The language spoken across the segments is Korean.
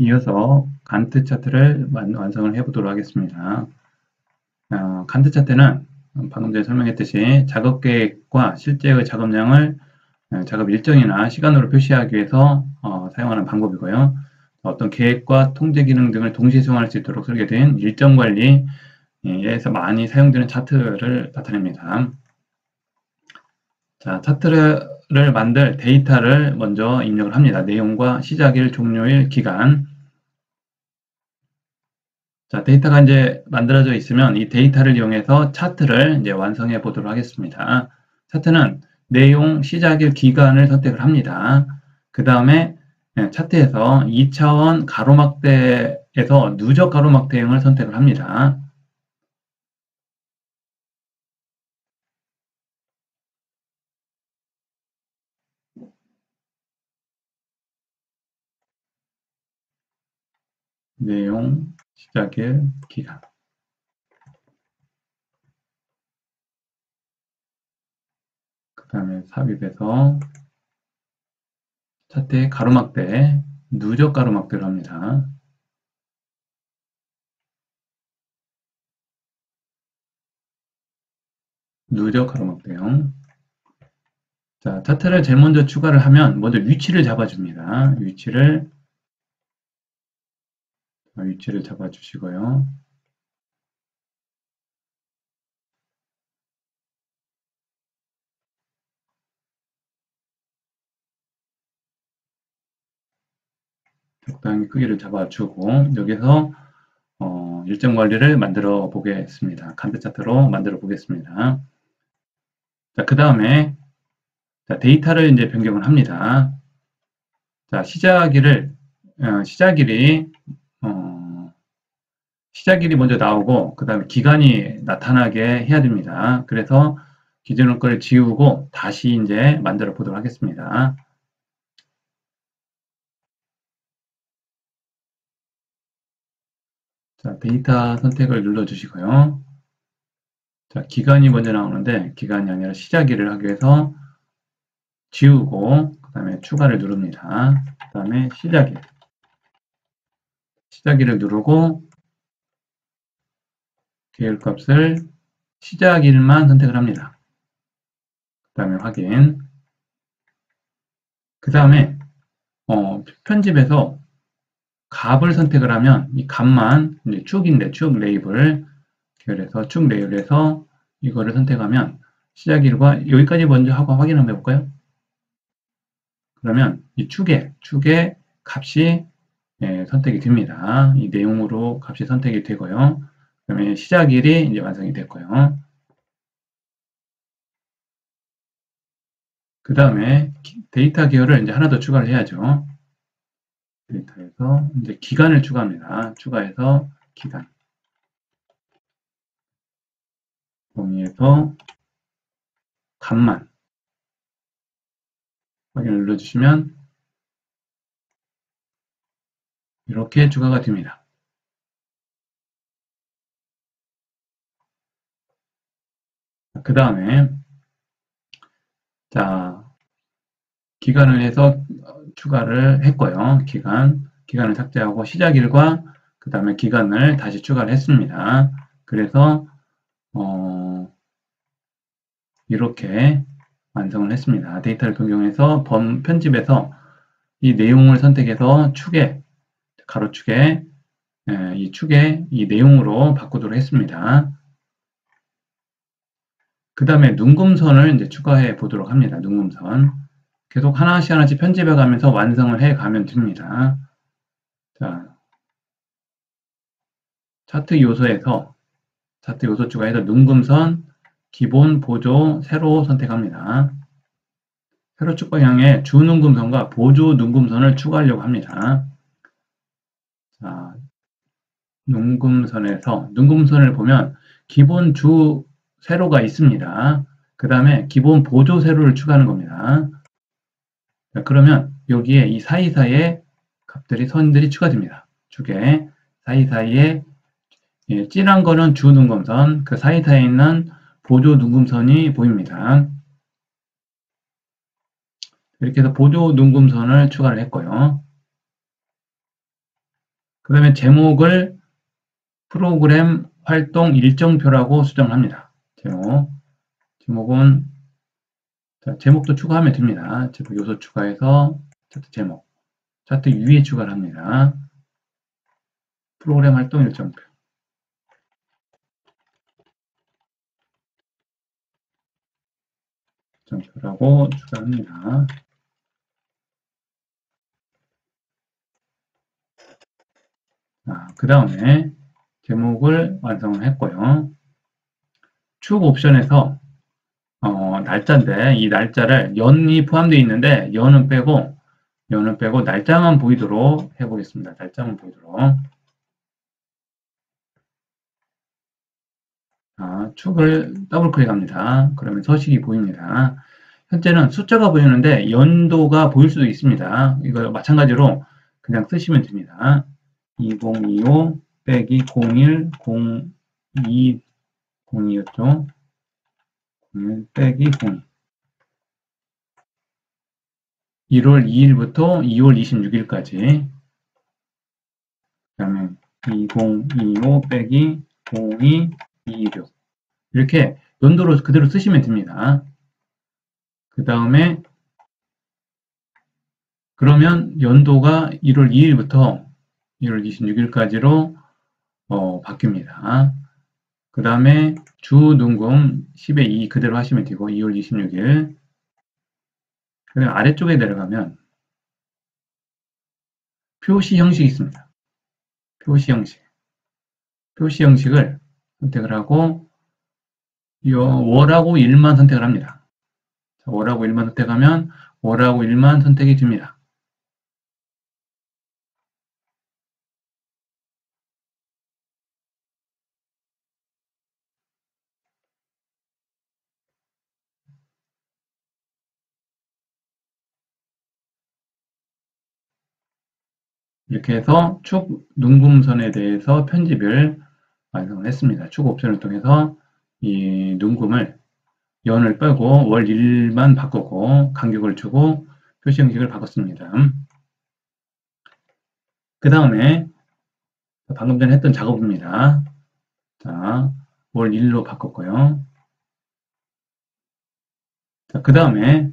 이어서 간트 차트를 완성을 해 보도록 하겠습니다. 간트 차트는 방금 전에 설명했듯이 작업 계획과 실제의 작업량을 작업 일정이나 시간으로 표시하기 위해서 사용하는 방법이고요. 어떤 계획과 통제 기능 등을 동시에 수행할 수 있도록 설계된 일정 관리에서 많이 사용되는 차트를 나타냅니다. 자, 차트를 만들 데이터를 먼저 입력을 합니다. 내용과 시작일, 종료일, 기간. 자, 데이터가 이제 만들어져 있으면 이 데이터를 이용해서 차트를 이제 완성해 보도록 하겠습니다. 차트는 내용, 시작일, 기간을 선택을 합니다. 그 다음에 차트에서 2차원 가로막대에서 누적 가로막대형을 선택을 합니다. 내용, 시작일, 기간. 그 다음에 삽입해서 차트의 가로막대, 누적 가로막대를 합니다. 누적 가로막대형. 자, 차트를 제일 먼저 추가를 하면 먼저 위치를 잡아줍니다. 위치를 잡아주시고요. 적당히 크기를 잡아주고 여기서 일정 관리를 만들어 보겠습니다. 간트 차트로 만들어 보겠습니다. 자, 그 다음에 데이터를 이제 변경을 합니다. 자, 시작일이 먼저 나오고 그 다음에 기간이 나타나게 해야 됩니다. 그래서 기존의 걸 지우고 다시 이제 만들어 보도록 하겠습니다. 자, 데이터 선택을 눌러 주시고요. 자, 기간이 먼저 나오는데 기간이 아니라 시작일을 하기 위해서 지우고 그 다음에 추가를 누릅니다. 그 다음에 시작일을 누르고 계열값을 시작일만 선택을 합니다. 그 다음에 확인. 그 다음에 편집에서 값을 선택을 하면 이 값만 이제 축인데 축 레이블 계열에서 축 레이블에서 이거를 선택하면 시작일과 여기까지 먼저 하고 확인 한번 해볼까요? 그러면 이 축의 값이 선택이 됩니다. 이 내용으로 값이 선택이 되고요. 그 다음에 시작일이 이제 완성이 됐고요. 그 다음에 데이터 계열을 이제 하나 더 추가를 해야죠. 데이터에서 이제 기간을 추가합니다. 추가해서 기간. 동의해서 값만 확인을 눌러주시면 이렇게 추가가 됩니다. 그 다음에 자, 기간을 해서 추가를 했고요. 기간을 삭제하고 시작일과 그 다음에 기간을 다시 추가를 했습니다. 그래서 이렇게 완성을 했습니다. 데이터를 변경해서 편집해서 이 내용을 선택해서 가로축에 이 내용으로 바꾸도록 했습니다. 그 다음에 눈금선을 이제 추가해 보도록 합니다. 눈금선. 계속 하나씩 편집해 가면서 완성을 해 가면 됩니다. 자, 차트 요소 추가해서 눈금선, 기본, 보조, 세로 선택합니다. 세로 축 방향에 주 눈금선과 보조 눈금선을 추가하려고 합니다. 자, 눈금선을 보면 기본 주 세로가 있습니다. 그 다음에 기본 보조 세로를 추가하는 겁니다. 자, 그러면 여기에 이 사이사이에 선들이 추가됩니다. 축에 사이사이에 진한 거는 주 눈금선, 그 사이사이에 있는 보조 눈금선이 보입니다. 이렇게 해서 보조 눈금선을 추가를 했고요. 그 다음에 제목을 프로그램 활동 일정표라고 수정합니다. 제목은 자, 제목도 추가하면 됩니다. 제목 요소 추가해서 차트 제목, 차트 위에 추가를 합니다. 프로그램 활동 일정표. 일정표라고 추가합니다. 그 다음에 제목을 완성을 했고요. 축 옵션에서 날짜인데 이 날짜를 연이 포함되어 있는데 연은 빼고 날짜만 보이도록 해보겠습니다. 날짜만 보이도록. 축을 더블 클릭합니다. 그러면 서식이 보입니다. 현재는 숫자가 보이는데 연도가 보일 수도 있습니다. 이거 마찬가지로 그냥 쓰시면 됩니다. 2025 빼기 01 02 02였죠. 01 빼기 02 1월 2일부터 2월 26일까지 그 다음에 2025 빼기 02 226 이렇게 연도로 그대로 쓰시면 됩니다. 그 다음에 그러면 연도가 1월 2일부터 1월 26일까지로 바뀝니다. 그 다음에 주능금 10의 2 그대로 하시면 되고 2월 26일 그 다음에 아래쪽에 내려가면 표시 형식이 있습니다. 표시 형식을 선택을 하고 월하고 일만 선택을 합니다. 월하고 일만 선택하면 월하고 일만 선택이 됩니다. 이렇게 해서 축 눈금선에 대해서 편집을 완성을 했습니다. 축 옵션을 통해서 이 눈금을 연을 빼고 월 1만 바꾸고 간격을 주고 표시 형식을 바꿨습니다. 그 다음에 방금 전에 했던 작업입니다. 자, 월 1로 바꿨고요. 자, 그 다음에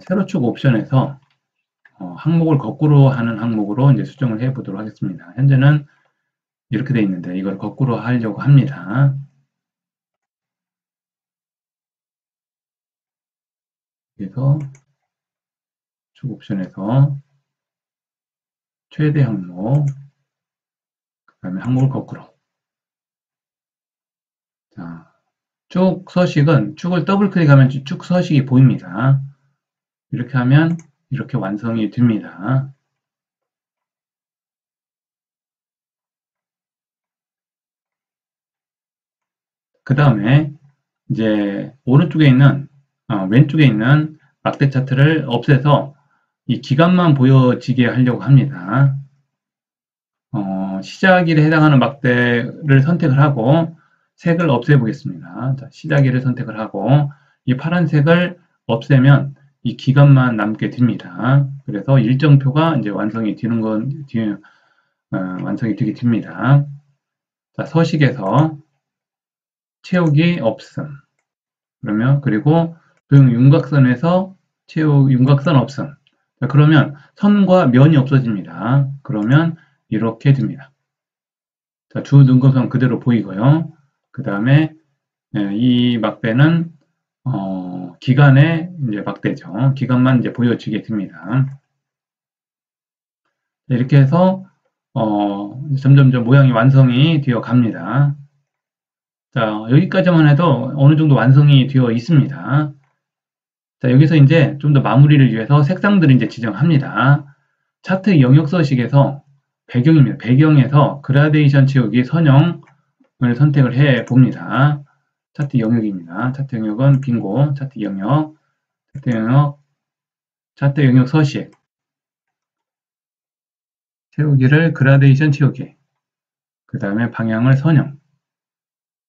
세로 축 옵션에서 항목을 거꾸로 하는 항목으로 이제 수정을 해 보도록 하겠습니다. 현재는 이렇게 되어 있는데 이걸 거꾸로 하려고 합니다. 그래서 축 옵션에서 최대 항목, 그 다음에 항목을 거꾸로. 자, 쭉 서식은 축을 더블 클릭하면 쭉 서식이 보입니다. 이렇게 하면 이렇게 완성이 됩니다. 그 다음에 이제 오른쪽에 있는 왼쪽에 있는 막대 차트를 없애서 이 기간만 보여지게 하려고 합니다. 시작일에 해당하는 막대를 선택을 하고 색을 없애 보겠습니다. 자, 시작일을 선택을 하고 이 파란색을 없애면 이 기간만 남게 됩니다. 그래서 일정표가 이제 완성이 되게 됩니다. 자, 서식에서 채우기 없음. 그리고 도형 윤곽선에서 채우 윤곽선 없음. 자, 그러면 선과 면이 없어집니다. 그러면 이렇게 됩니다. 자, 주 눈금선 그대로 보이고요. 그 다음에 이 막대는 기간의 이제 막대죠. 기간만 이제 보여지게 됩니다. 이렇게 해서 점점점 모양이 완성이 되어 갑니다. 자, 여기까지만 해도 어느 정도 완성이 되어 있습니다. 자, 여기서 이제 좀 더 마무리를 위해서 색상들을 이제 지정합니다. 차트 영역 서식에서 배경입니다. 배경에서 그라데이션 채우기 선형을 선택을 해 봅니다. 차트 영역입니다. 차트 영역은 빙고, 차트 영역 서식 채우기를 그라데이션 채우기 그 다음에 방향을 선형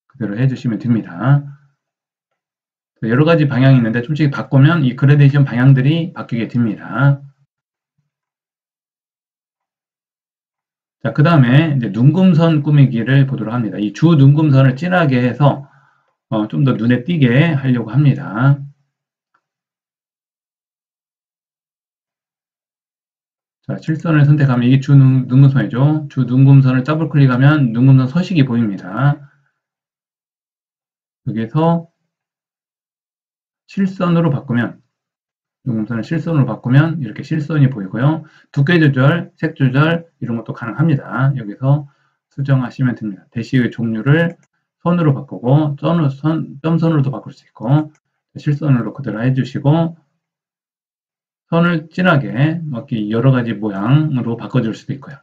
그대로 해주시면 됩니다. 여러 가지 방향이 있는데 솔직히 바꾸면 이 그라데이션 방향들이 바뀌게 됩니다. 자, 그 다음에 이제 눈금선 꾸미기를 보도록 합니다. 이 주 눈금선을 진하게 해서 좀 더 눈에 띄게 하려고 합니다. 자, 실선을 선택하면 이게 주 눈금선이죠. 주 눈금선을 더블 클릭하면 눈금선 서식이 보입니다. 여기서 실선으로 바꾸면 눈금선을 실선으로 바꾸면 이렇게 실선이 보이고요. 두께 조절, 색 조절 이런 것도 가능합니다. 여기서 수정하시면 됩니다. 대시의 종류를 선으로 바꾸고 점선으로도 바꿀 수 있고 실선으로 그대로 해주시고 선을 진하게 여러 가지 모양으로 바꿔줄 수도 있고요.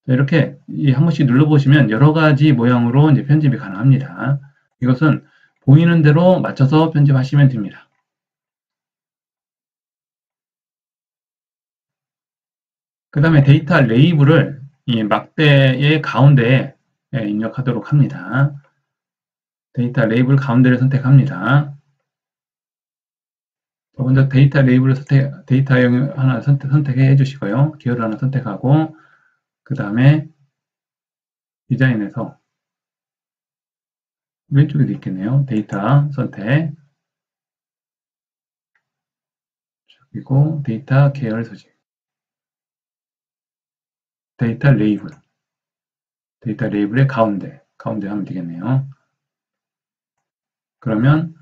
이렇게 한 번씩 눌러보시면 여러 가지 모양으로 이제 편집이 가능합니다. 이것은 보이는 대로 맞춰서 편집하시면 됩니다. 그 다음에 데이터 레이블을 이 막대의 가운데에 입력하도록 합니다. 데이터 레이블 가운데를 선택합니다. 먼저 데이터 레이블을 데이터형 하나 선택해 주시고요. 계열을 하나 선택하고 그 다음에 디자인에서 왼쪽에도 있겠네요. 데이터 선택 그리고 데이터 계열 소식 데이터 레이블의 가운데 하면 되겠네요. 그러면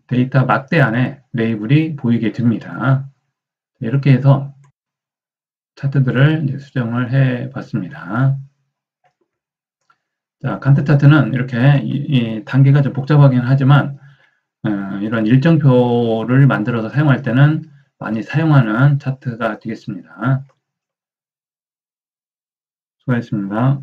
데이터 막대 안에 레이블이 보이게 됩니다. 이렇게 해서 차트들을 이제 수정을 해 봤습니다. 자, 간트 차트는 이렇게 이 단계가 좀 복잡하긴 하지만 이런 일정표를 만들어서 사용할 때는 많이 사용하는 차트가 되겠습니다. 수고하셨습니다.